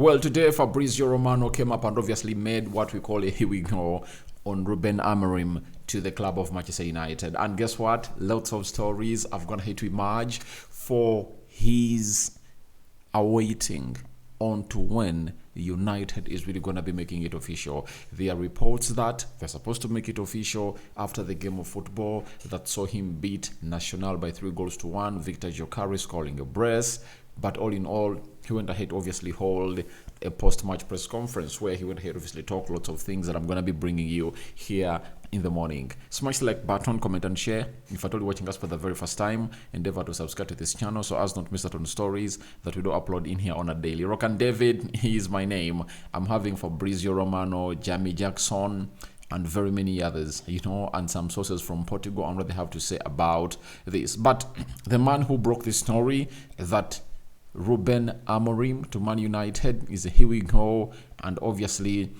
Well, today Fabrizio Romano came up and obviously made what we call a here we go on Ruben Amorim to the club of Manchester United. And guess what? Lots of stories are going to emerge for his awaiting on to when United is really going to be making it official. There are reports that they're supposed to make it official after the game of football that saw him beat Nacional by 3-1. Victor Gyökeres scoring a brace. But all in all, he went ahead to obviously hold a post-match press conference where he went ahead to obviously talk lots of things that I'm going to be bringing you here in the morning. Smash the like button, comment and share. If at all you're watching us for the very first time, endeavor to subscribe to this channel so as not to miss out on stories that we do upload in here on a daily. Rock and David, he is my name. I'm having Fabrizio Romano, Jamie Jackson, and very many others, and some sources from Portugal on what they have to say about this. But the man who broke this story that Ruben Amorim to Man United is a here we go, and obviously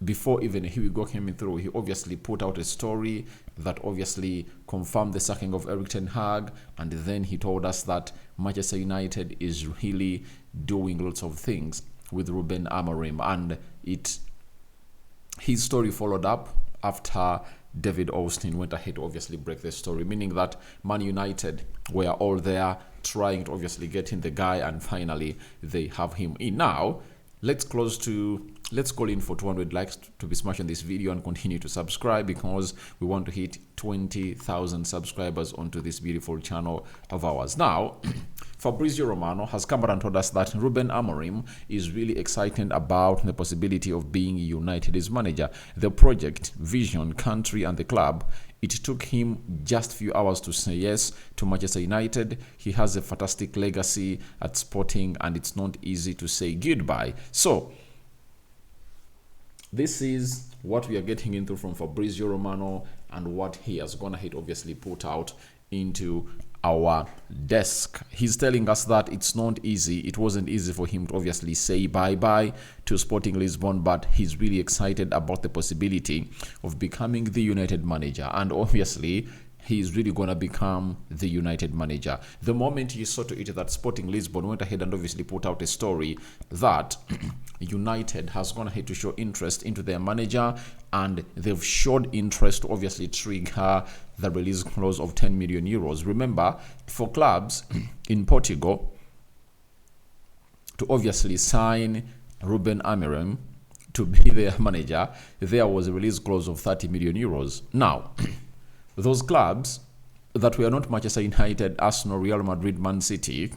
before even here we go came through, he obviously put out a story that obviously confirmed the sacking of Erik Ten Hag, and then he told us that Manchester United is really doing lots of things with Ruben Amorim, and his story followed up after David Austin went ahead to obviously break the story, meaning that Man United were all there trying to obviously get in the guy, and finally they have him in. Now let's call in for 200 likes to be smashed on this video and continue to subscribe, because we want to hit 20,000 subscribers onto this beautiful channel of ours. Now Fabrizio Romano has come out and told us that Ruben Amorim is really excited about the possibility of being United's manager. The project, vision, country and the club, it took him just a few hours to say yes to Manchester United. He has a fantastic legacy at Sporting and it's not easy to say goodbye. So this is what we are getting into from Fabrizio Romano and what he has gone ahead obviously put out into our desk. He's telling us that it's not easy. It wasn't easy for him to obviously say bye-bye to Sporting Lisbon, but he's really excited about the possibility of becoming the United manager. And obviously, he's really going to become the United manager. The moment he saw to it that Sporting Lisbon went ahead and obviously put out a story that United has gone ahead to show interest into their manager, and they've showed interest to obviously trigger the release clause of 10 million euros. Remember, for clubs in Portugal to obviously sign Ruben Amorim to be their manager, there was a release clause of 30 million euros. Now, those clubs that were not Manchester United, Arsenal, Real Madrid, Man City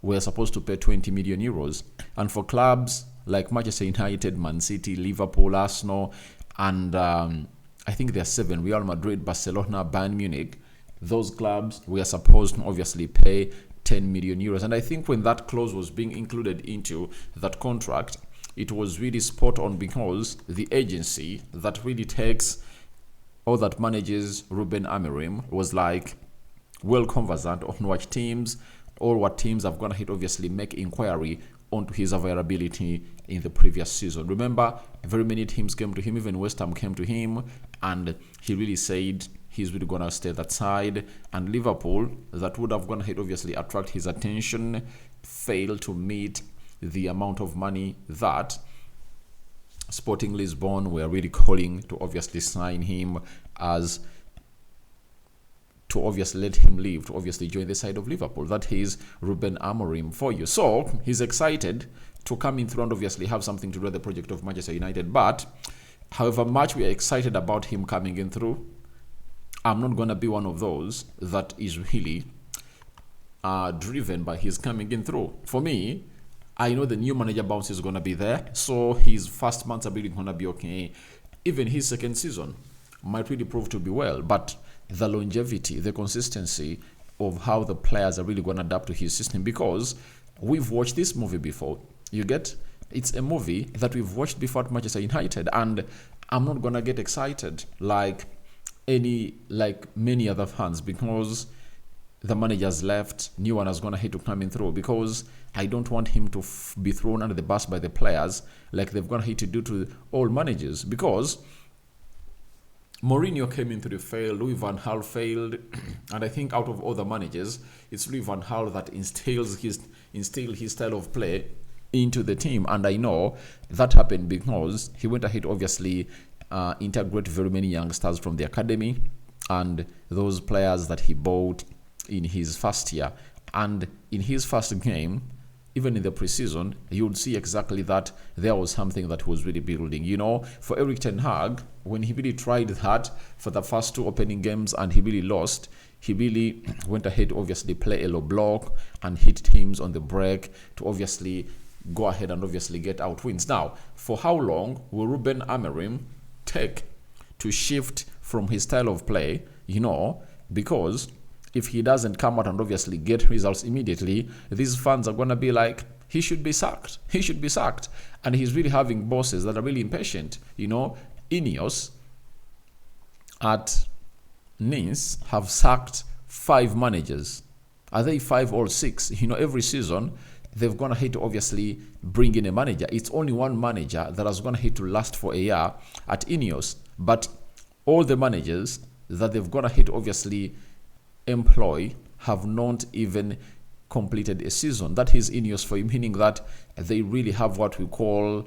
were supposed to pay 20 million euros. And for clubs like Manchester United, Man City, Liverpool, Arsenal, and I think there are 7, Real Madrid, Barcelona, Bayern Munich, those clubs were supposed to obviously pay 10 million euros. And I think when that clause was being included into that contract, it was really spot on, because the agency that really takes or that manages Ruben Amorim was like well conversant on what teams have gone ahead obviously make inquiry onto his availability in the previous season. Remember, very many teams came to him, even West Ham came to him, and he really said he's really gonna stay that side. And Liverpool, that would have gone ahead obviously attract his attention, failed to meet the amount of money that Sporting Lisbon were really calling to obviously sign him, as to obviously let him leave, to obviously join the side of Liverpool. That is Ruben Amorim for you. So he's excited to come in through and obviously have something to do with the project of Manchester United. But however much we are excited about him coming in through, I'm not going to be one of those that is really driven by his coming in through. For me, I know the new manager bounce is going to be there, so his first month's ability is going to be okay. Even his second season might really prove to be well, but the longevity, the consistency of how the players are really going to adapt to his system, because we've watched this movie before. You get? It's a movie that we've watched before at Manchester United, and I'm not going to get excited like many other fans, because the manager's left, new one has gone ahead to come in through, because I don't want him to be thrown under the bus by the players like they've gone ahead to do to all managers, because Mourinho came in through, failed, Louis van Gaal failed, and I think out of all the managers, it's Louis van Gaal that instilled his style of play into the team. And I know that happened because he went ahead, obviously, integrate very many youngsters from the academy and those players that he bought in his first year. And in his first game, even in the preseason, you would see exactly that there was something that was really building. You know, for Erik Ten Hag, when he really tried that for the first 2 opening games and he really lost, he really went ahead, obviously, play a low block and hit teams on the break to obviously go ahead and obviously get out wins. Now, for how long will Ruben Amorim take to shift from his style of play? You know, because if he doesn't come out and obviously get results immediately, these fans are going to be like, he should be sacked. He should be sacked. And he's really having bosses that are really impatient. You know, Ineos at Nice have sacked 5 managers. Are they 5 or 6? You know, every season, they've gone ahead to obviously bring in a manager. It's only one manager that has gone ahead to last for a year at Ineos. But all the managers that they've gone ahead to obviously employ have not even completed a season. That is Ineos for you, meaning that they really have what we call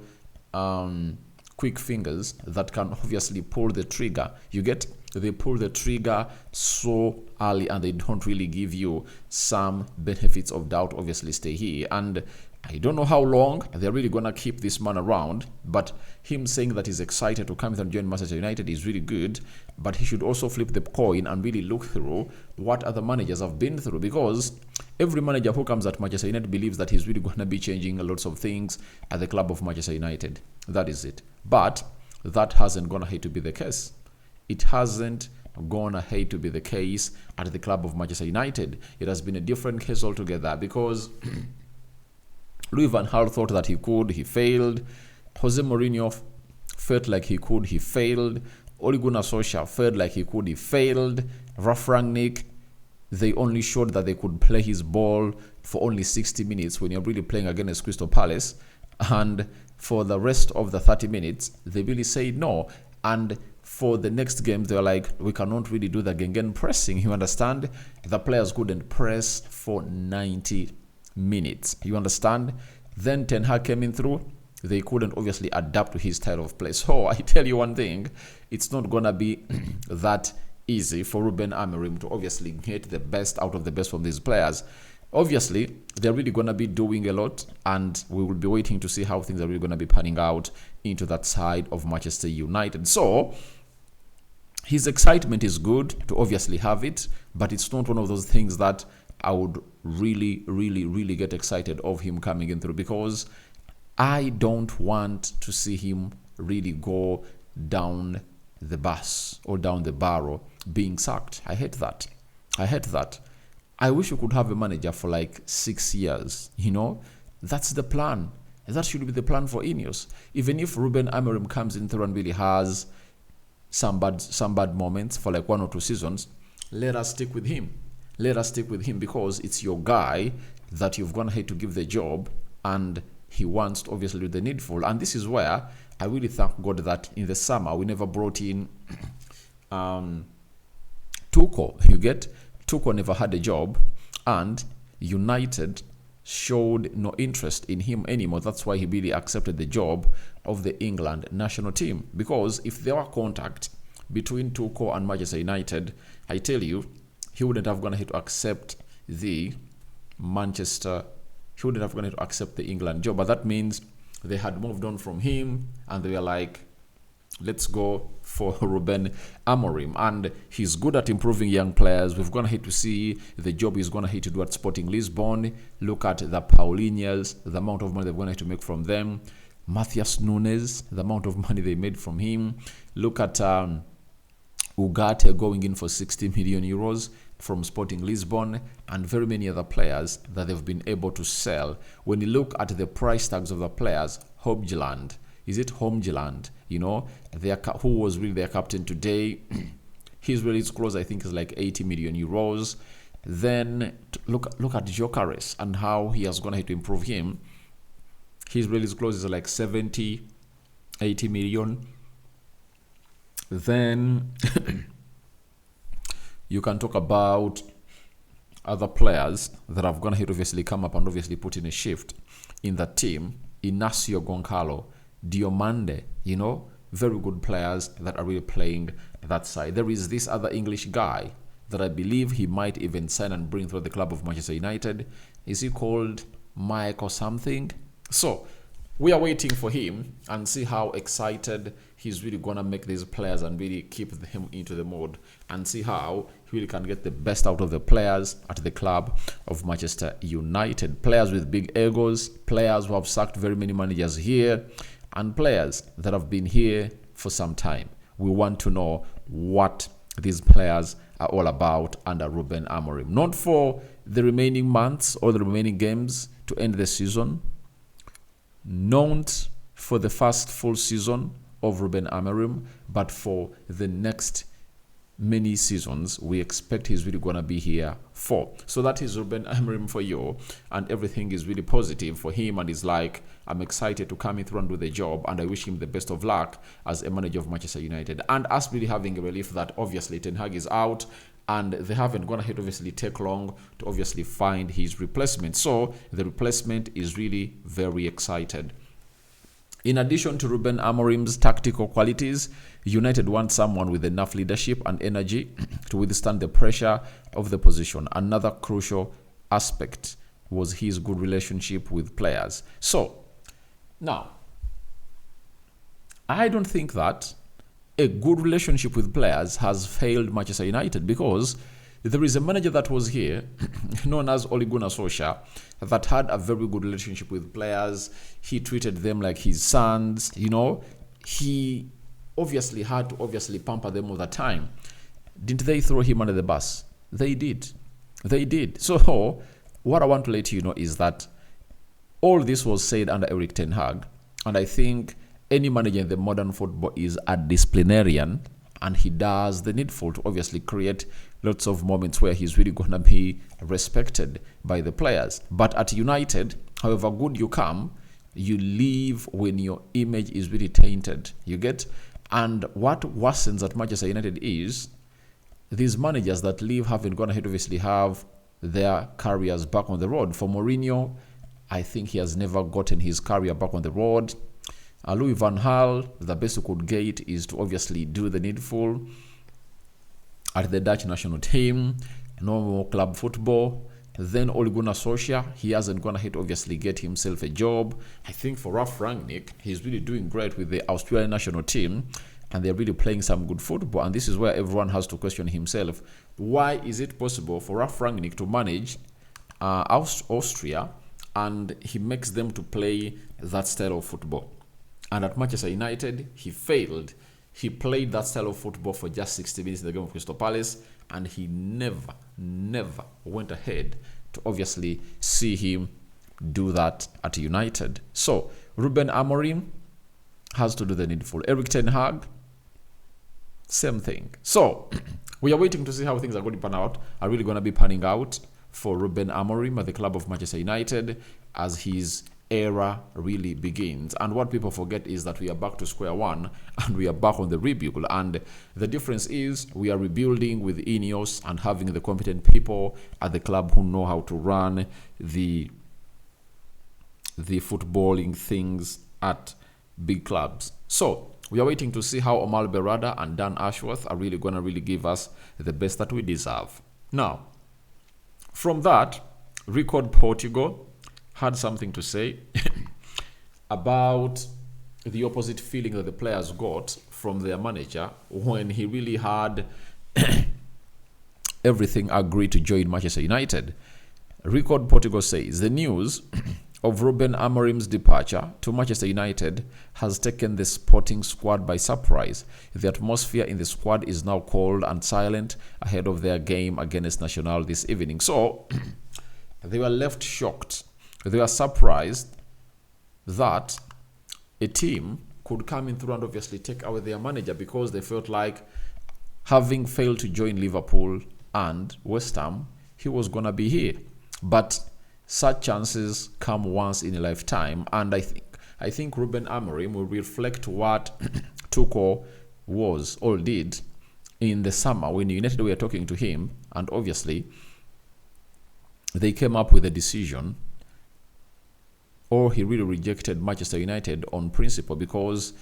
quick fingers that can obviously pull the trigger. You get, they pull the trigger so early and they don't really give you some benefits of doubt, obviously stay here. And I don't know how long they're really going to keep this man around, but him saying that he's excited to come and join Manchester United is really good, but he should also flip the coin and really look through what other managers have been through, because every manager who comes at Manchester United believes that he's really going to be changing lots of things at the club of Manchester United. That is it. But that hasn't gone ahead to be the case. It hasn't gone ahead to be the case at the club of Manchester United. It has been a different case altogether, because Louis van Gaal thought that he could, he failed. Jose Mourinho felt like he could, he failed. Ole Gunnar Solskjaer felt like he could, he failed. Ralf Rangnick, they only showed that they could play his ball for only 60 minutes when you're really playing against Crystal Palace. And for the rest of the 30 minutes, they really said no. And for the next game, they were like, we cannot really do the Gengen pressing. You understand? The players couldn't press for 90 minutes. You understand? Then Ten Hag came in through. They couldn't obviously adapt to his style of play. So I tell you one thing, it's not going to be that easy for Ruben Amorim to obviously get the best out of the best from these players. Obviously, they're really going to be doing a lot, and we will be waiting to see how things are really going to be panning out into that side of Manchester United. So his excitement is good to obviously have it, but it's not one of those things that I would really get excited of him coming in through, because I don't want to see him really go down the bus or down the barrel being sacked. I hate that. I wish we could have a manager for like 6 years. You know, that's the plan. That should be the plan for Ineos. Even if Ruben Amorim comes in through and really has some bad moments for like 1 or 2 seasons, let us stick with him. Because it's your guy that you've gone ahead to give the job, and he wants to obviously do the needful. And this is where I really thank God that in the summer we never brought in Tuchel. You get, Tuchel never had a job, and United showed no interest in him anymore. That's why he really accepted the job of the England national team. Because if there were contact between Tuchel and Manchester United, I tell you, he wouldn't have gone ahead to accept the England job. But that means they had moved on from him, and they were like, let's go for Ruben Amorim. And he's good at improving young players. We've gone ahead to see the job he's gone ahead to do at Sporting Lisbon. Look at the Paulinhas, the amount of money they've gone ahead to make from them. Matthias Nunes, the amount of money they made from him. Look at Ugarte going in for 60 million euros from Sporting Lisbon, and very many other players that they've been able to sell. When you look at the price tags of the players, Hojlund, is it Hojlund? You know, who was really their captain today? His release clause, I think, is like 80 million euros. Then look at Gyökeres and how he has gone ahead to improve him. His release clause is like 70, 80 million. Then you can talk about other players that have gone ahead, obviously come up and obviously put in a shift in that team. Inacio Goncalo, Diomande, very good players that are really playing that side. There is this other English guy that I believe he might even sign and bring through the club of Manchester United. Is he called Mike or something? So we are waiting for him and see how excited he's really going to make these players and really keep them into the mode and see how he really can get the best out of the players at the club of Manchester United. Players with big egos, players who have sacked very many managers here, and players that have been here for some time. We want to know what these players are all about under Ruben Amorim. Not for the remaining months or the remaining games to end the season, not for the first full season of Ruben Amorim, but for the next many seasons we expect he's really going to be here for. So that is Ruben Amorim for you, and everything is really positive for him, and he's like, I'm excited to come in through and do the job, and I wish him the best of luck as a manager of Manchester United. And us really having a relief that obviously Ten Hag is out, and they haven't gone ahead obviously take long to obviously find his replacement. So the replacement is really very excited. In addition to Ruben Amorim's tactical qualities, United want someone with enough leadership and energy to withstand the pressure of the position. Another crucial aspect was his good relationship with players. So, now, I don't think that a good relationship with players has failed Manchester United, because there is a manager that was here known as Ole Gunnar Solskjaer that had a very good relationship with players. He treated them like his sons, He obviously had to pamper them all the time. Didn't they throw him under the bus? They did. So what I want to let you know is that all this was said under Erik Ten Hag, and I think any manager in the modern football is a disciplinarian, and he does the needful to obviously create lots of moments where he's really going to be respected by the players. But at United, however good you come, you leave when your image is really tainted. You get? And what worsens at Manchester United is these managers that leave haven't gone ahead obviously have their careers back on the road. For Mourinho, I think he has never gotten his career back on the road. Louis van Gaal, the best he could get is to obviously do the needful at the Dutch national team, no more club football. Then Ole Gunnar Solskjaer, he hasn't gone ahead obviously get himself a job. I think for Ralf Rangnick, he's really doing great with the Australian national team, and they're really playing some good football. And this is where everyone has to question himself. Why is it possible for Ralf Rangnick to manage Austria, and he makes them to play that style of football? And at Manchester United, he failed. He played that style of football for just 60 minutes in the game of Crystal Palace, and he never went ahead to obviously see him do that at United. So Ruben Amorim has to do the needful. Erik Ten Hag, same thing. So we are waiting to see how things are going to pan out. Are really going to be panning out for Ruben Amorim at the club of Manchester United as his era really begins. And what people forget is that we are back to square one, and we are back on the rebuild. And the difference is we are rebuilding with Ineos and having the competent people at the club who know how to run the footballing things at big clubs. So we are waiting to see how Omar Berrada and Dan Ashworth are really going to really give us the best that we deserve. Now, from that, Record Portugal had something to say about the opposite feeling that the players got from their manager when he really had everything agreed to join Manchester United. Record Portugal says the news of Ruben Amorim's departure to Manchester United has taken the sporting squad by surprise. The atmosphere in the squad is now cold and silent ahead of their game against Nacional this evening. So they were left shocked. They were surprised that a team could come in through and obviously take away their manager, because they felt like, having failed to join Liverpool and West Ham, he was going to be here. But such chances come once in a lifetime, and I think Ruben Amorim will reflect what Tuchel was or did in the summer when United were talking to him, and obviously they came up with a decision or he really rejected Manchester United on principle, because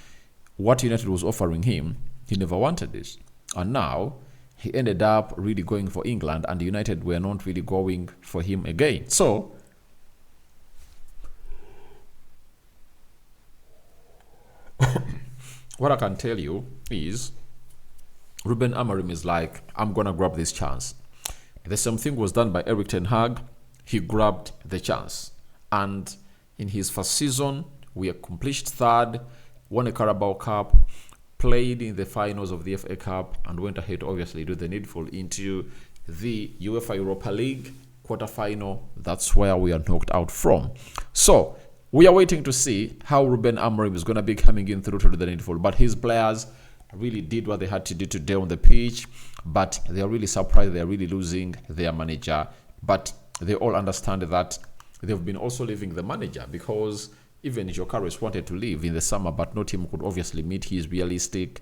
what United was offering him, he never wanted it. And now he ended up really going for England, and United were not really going for him again. So what I can tell you is Ruben Amorim is like, I'm going to grab this chance. The same thing was done by Erik Ten Hag. He grabbed the chance. And in his first season, we accomplished third, won a Carabao Cup, played in the finals of the FA Cup, and went ahead, obviously, to the needful into the UEFA Europa League quarterfinal. That's where we are knocked out from. So we are waiting to see how Ruben Amorim is going to be coming in through to the needful. But his players really did what they had to do today on the pitch, but they are really surprised. They are really losing their manager. But they all understand that they've been also leaving the manager, because even Jokaris wanted to leave in the summer, but no team could obviously meet his realistic,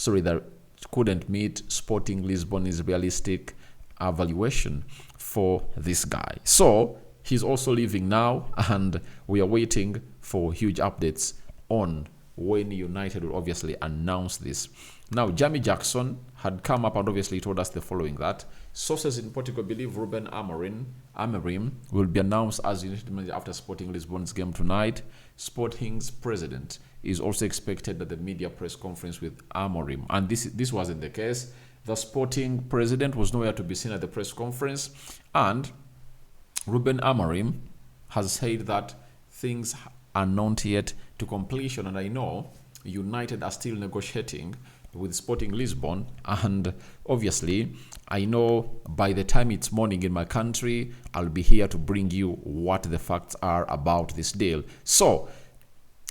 that couldn't meet Sporting Lisbon's realistic valuation for this guy. So he's also leaving now, and we are waiting for huge updates on when United will obviously announce this. Now, Jamie Jackson had come up and obviously told us the following, that sources in Portugal believe Ruben Amorim will be announced as United manager after Sporting Lisbon's game tonight. Sporting's president is also expected at the media press conference with Amorim. And this wasn't the case. The Sporting president was nowhere to be seen at the press conference. And Ruben Amorim has said that things are not yet to completion, and I know United are still negotiating with Sporting Lisbon, and obviously I know by the time it's morning in my country, I'll be here to bring you what the facts are about this deal. So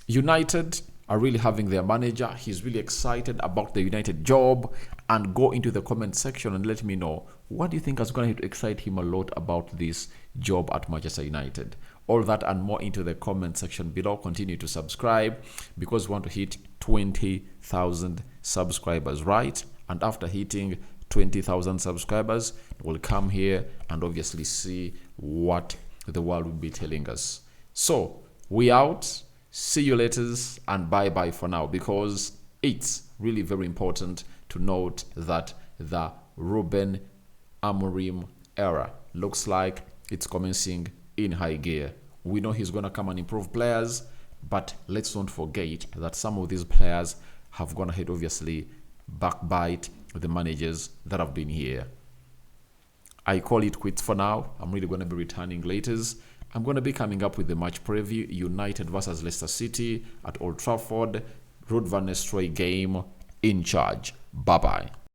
United are really having their manager. He's really excited about the United job. And go into the comment section and let me know, what do you think is going to excite him a lot about this job at Manchester United? All that and more into the comment section below. Continue to subscribe, because we want to hit 20,000 subscribers, right? And after hitting 20,000 subscribers, we'll come here and obviously see what the world will be telling us. So we out. See you later, and bye bye for now, because it's really very important to note that the Ruben Amorim era looks like it's commencing in high gear. We know he's going to come and improve players, but let's not forget that some of these players have gone ahead, obviously, backbite the managers that have been here. I call it quits for now. I'm really going to be returning later. I'm going to be coming up with the match preview. United versus Leicester City at Old Trafford. Ruud van Nistelrooy game in charge. Bye-bye.